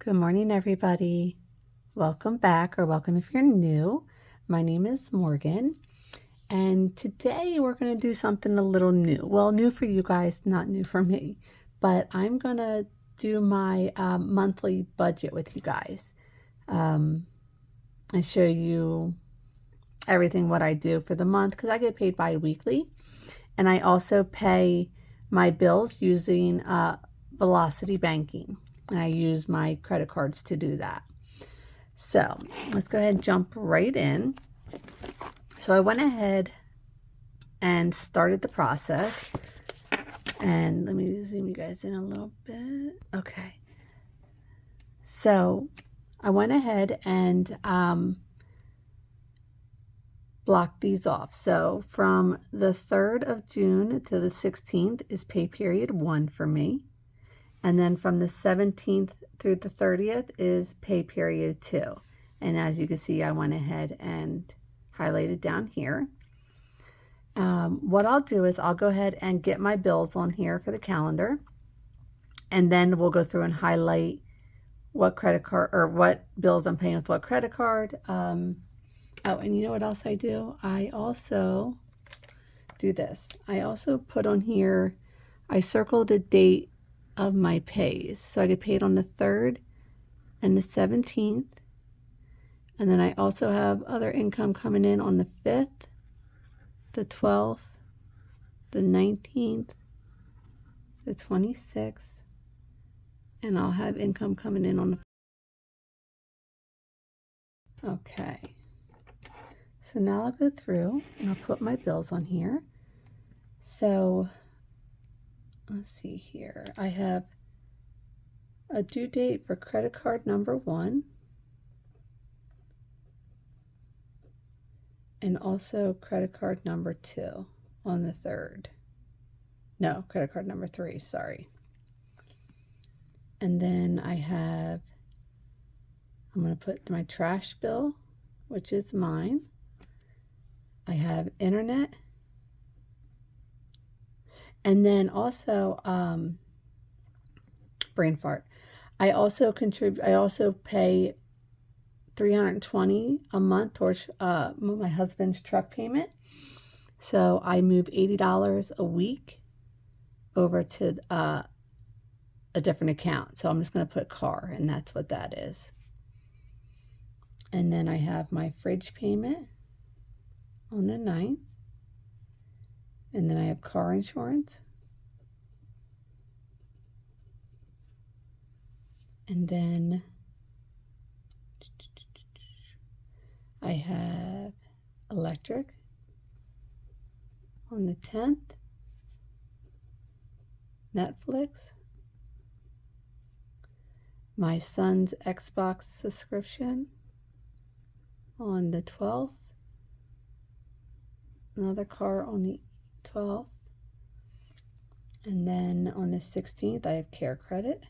Good morning, everybody. Welcome back, or welcome if you're new. My name is Morgan, and today we're going to do something a little new. Well, new for you guys, not new for me, but I'm going to do my monthly budget with you guys and show you everything what I do for the month because I get paid bi-weekly, and I also pay my bills using Velocity Banking. And I use my credit cards to do that. So let's go ahead and jump right in. So I went ahead and started the process. And let me zoom you guys in a little bit. Okay. So I went ahead and blocked these off. So from the 3rd of June to the 16th is pay period 1 for me. And then from the 17th through the 30th is pay period 2. And as you can see, I went ahead and highlighted down here. What I'll do is I'll go ahead and get my bills on here for the calendar. And then we'll go through and highlight what credit card or what bills I'm paying with what credit card. Oh, and you know what else I do? I also do this. I also put on here, I circle the date of my pays. So I get paid on the 3rd and the 17th. And then I also have other income coming in on the 5th, the 12th, the 19th, the 26th, and I'll have income coming in on the... Okay. So now I'll go through and I'll put my bills on here. So let's see here. I have a due date for credit card number 1. And also credit card number 2 on the 3rd. No, credit card number 3, sorry. And then I have, I'm going to put my trash bill, which is mine. I have internet. And then also, brain fart. I also pay $320 a month towards my husband's truck payment. So I move $80 a week over to a different account. So I'm just going to put car, and that's what that is. And then I have my fridge payment on the 9th. And then I have car insurance. And then I have electric on the 10th, Netflix, my son's Xbox subscription on the 12th, another car on the 12th, and then on the 16th I have care credit.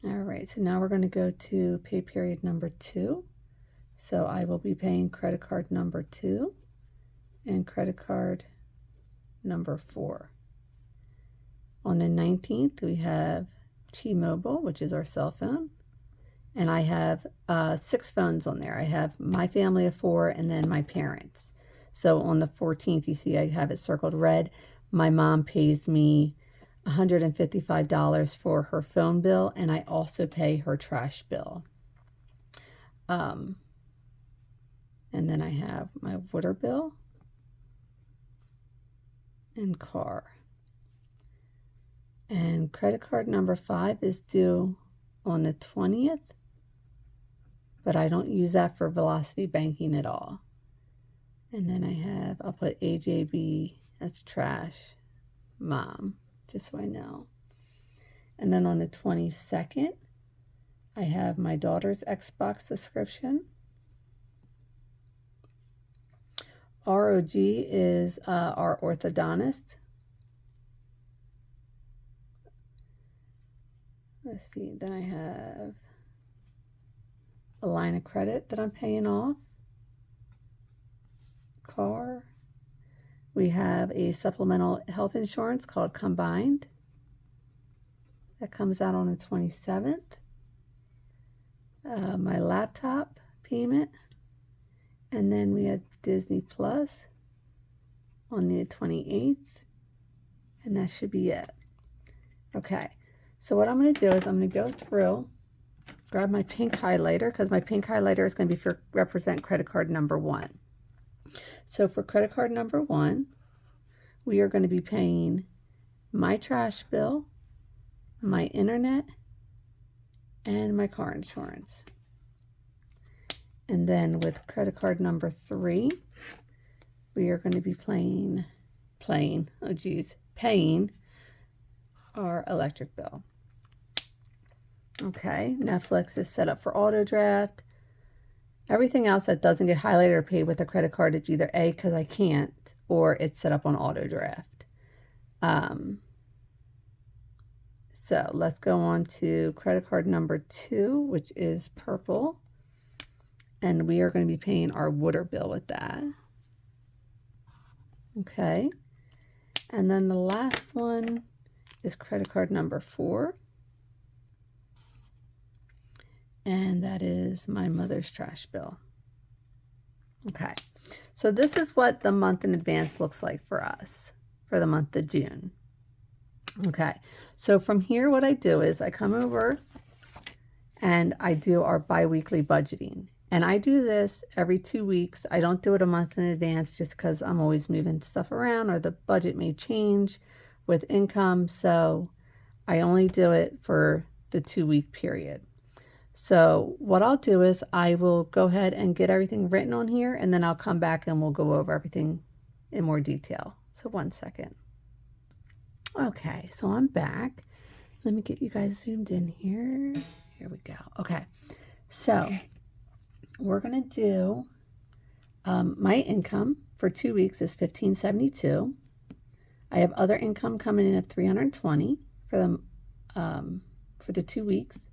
All right, so now we're going to go to pay period number 2. So I will be paying credit card number 2 and credit card number 4. On the 19th, we have T-Mobile, which is our cell phone. And I have 6 phones on there. I have my family of 4 and then my parents. So on the 14th, you see I have it circled red. My mom pays me $155 for her phone bill, and I also pay her trash bill. And then I have my water bill and car. And credit card number 5 is due on the 20th, but I don't use that for Velocity Banking at all. And then I have, I'll put AJB as trash, mom, just so I know. And then on the 22nd, I have my daughter's Xbox subscription. ROG is our orthodontist. Let's see, then I have a line of credit that I'm paying off. Car. We have a supplemental health insurance called Combined. That comes out on the 27th. My laptop payment. And then we have Disney Plus on the 28th. And that should be it. Okay. So what I'm going to do is I'm going to go through, grab my pink highlighter, because my pink highlighter is going to be for represent credit card number 1. So for credit card number 1, we are going to be paying my trash bill, my internet, and my car insurance. And then with credit card number 3, we are going to be paying our electric bill. Okay, Netflix is set up for auto draft. Everything else that doesn't get highlighted or paid with a credit card, it's either A, because I can't, or it's set up on auto draft. So let's go on to credit card number 2, which is purple. And we are going to be paying our water bill with that. Okay. And then the last one is credit card number 4. And that is my mother's trash bill. Okay. So this is what the month in advance looks like for us for the month of June. Okay. So from here, what I do is I come over and I do our biweekly budgeting. And I do this every 2 weeks. I don't do it a month in advance just because I'm always moving stuff around or the budget may change with income. So I only do it for the 2-week period. So what I'll do is I will go ahead and get everything written on here, and then I'll come back and we'll go over everything in more detail. So 1 second. Okay, so I'm back. Let me get you guys zoomed in here. Here we go. Okay, so we're going to do my income for 2 weeks is $1,572. I have other income coming in of $320 for the 2 weeks.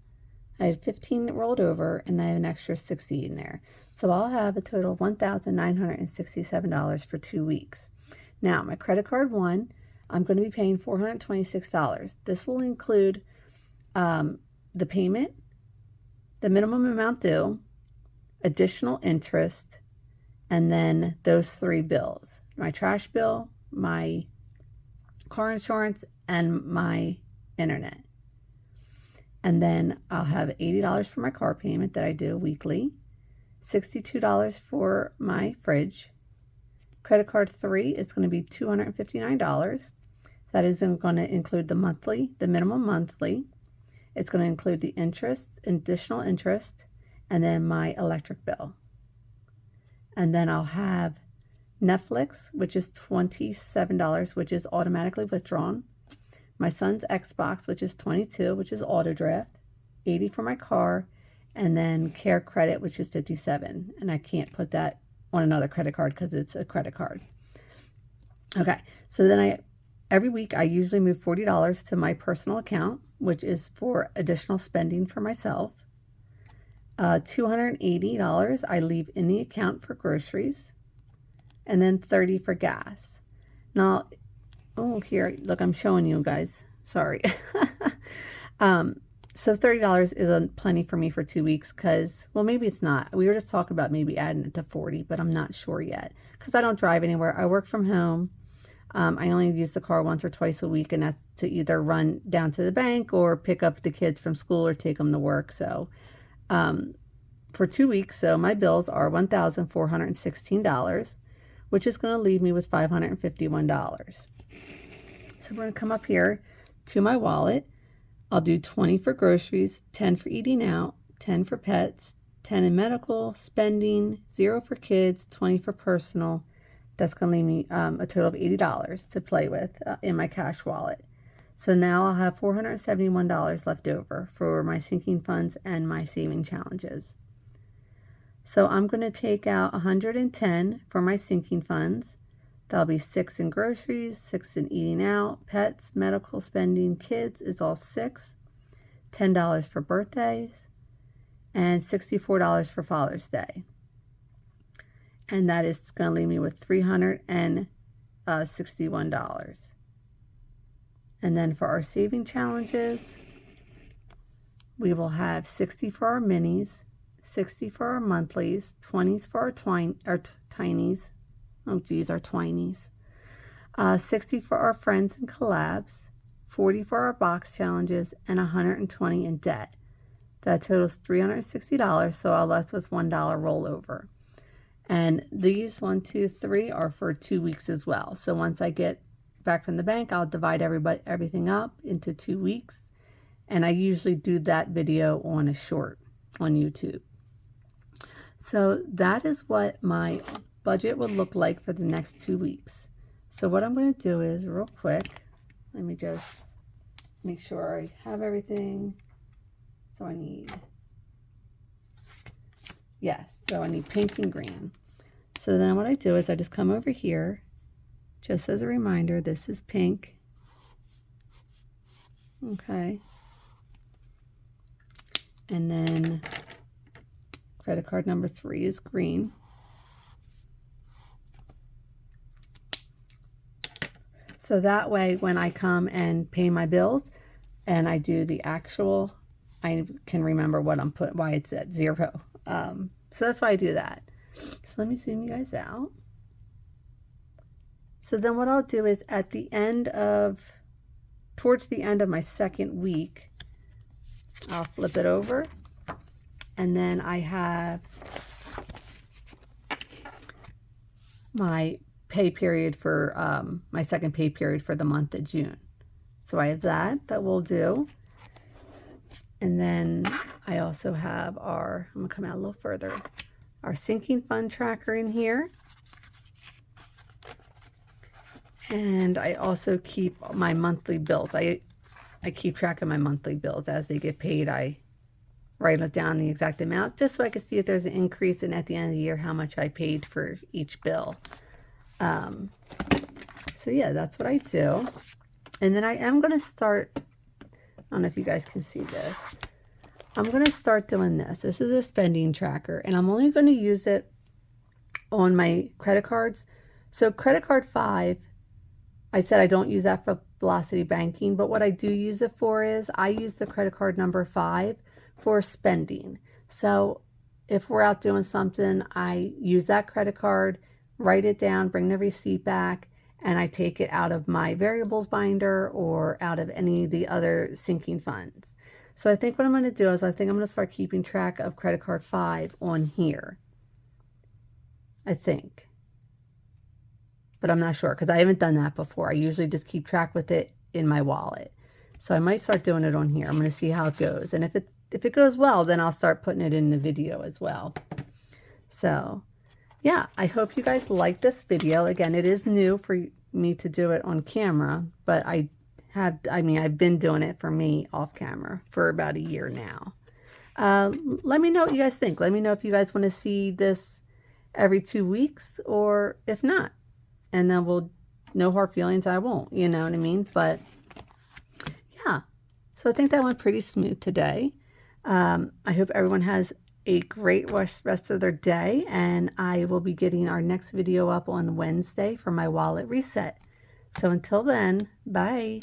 I had 15 rolled over, and I have an extra 60 in there. So I'll have a total of $1,967 for 2 weeks. Now, my credit card 1, I'm going to be paying $426. This will include the payment, the minimum amount due, additional interest, and then those 3 bills. My trash bill, my car insurance, and my internet. And then I'll have $80 for my car payment that I do weekly, $62 for my fridge. Credit card 3 is going to be $259. That is going to include the minimum monthly. It's going to include the interest, additional interest, and then my electric bill. And then I'll have Netflix, which is $27, which is automatically withdrawn. My son's Xbox, which is $22, which is auto draft, $80 for my car, and then Care Credit, which is $57. And I can't put that on another credit card because it's a credit card. Okay, so then every week I usually move $40 to my personal account, which is for additional spending for myself. $280 I leave in the account for groceries, and then $30 for gas. Now, oh, here, look, I'm showing you guys. Sorry. So $30 is plenty for me for 2 weeks because, well, maybe it's not. We were just talking about maybe adding it to 40, but I'm not sure yet because I don't drive anywhere. I work from home. I only use the car once or twice a week, and that's to either run down to the bank or pick up the kids from school or take them to work. So for 2 weeks, so my bills are $1,416, which is going to leave me with $551. So we're going to come up here to my wallet. I'll do 20 for groceries, 10 for eating out, 10 for pets, 10 in medical, spending, 0 for kids, 20 for personal. That's going to leave me a total of $80 to play with in my cash wallet. So now I'll have $471 left over for my sinking funds and my saving challenges. So I'm going to take out $110 for my sinking funds. That'll be 6 in groceries, 6 in eating out, pets, medical, spending, kids is all 6, $10 for birthdays, and $64 for Father's Day. And that is going to leave me with $361. And then for our saving challenges, we will have 60 for our minis, 60 for our monthlies, 20s for our tinies. Oh geez, our twinies. 60 for our friends and collabs, 40 for our box challenges, and 120 in debt. That totals $360, so I'm left with $1 rollover. And these 1, 2, 3 are for 2 weeks as well. So once I get back from the bank, I'll divide everything up into 2 weeks. And I usually do that video on a short on YouTube. So that is what my budget would look like for the next 2 weeks. So what I'm going to do is, real quick, let me just make sure I have everything. So I need, yes, so I need pink and green. So then what I do is I just come over here, just as a reminder, this is pink. Okay. And then credit card number 3 is green. So that way, when I come and pay my bills and I do the actual, I can remember what I'm why it's at 0. So that's why I do that. So let me zoom you guys out. So then what I'll do is at the end of, towards the end of my second week, I'll flip it over. And then I have my pay period for my second pay period for the month of June. So I have that we'll do. And then I also have our, I'm gonna come out a little further, our sinking fund tracker in here. And I also keep my monthly bills. I keep track of my monthly bills as they get paid. I write it down the exact amount just so I can see if there's an increase, and at the end of the year how much I paid for each bill. So yeah, that's what I do. And then I am going to start, I don't know if you guys can see this. I'm going to start doing this. This is a spending tracker, and I'm only going to use it on my credit cards. So credit card 5, I said I don't use that for Velocity Banking, but what I do use it for is I use the credit card number 5 for spending. So if we're out doing something, I use that credit card, write it down, bring the receipt back, and I take it out of my variables binder or out of any of the other sinking funds. So I think what I'm going to do is I think I'm going to start keeping track of credit card 5 on here. I think. But I'm not sure because I haven't done that before. I usually just keep track with it in my wallet. So I might start doing it on here. I'm going to see how it goes. And if it goes well, then I'll start putting it in the video as well. So yeah, I hope you guys like this video. Again, it is new for me to do it on camera, but I've been doing it for me off camera for about a year now. Let me know what you guys think. Let me know if you guys want to see this every 2 weeks or if not. And then we'll, no hard feelings, I won't, you know what I mean? But yeah, so I think that went pretty smooth today. I hope everyone has a great rest of their day, and I will be getting our next video up on Wednesday for my wallet reset. So until then, bye.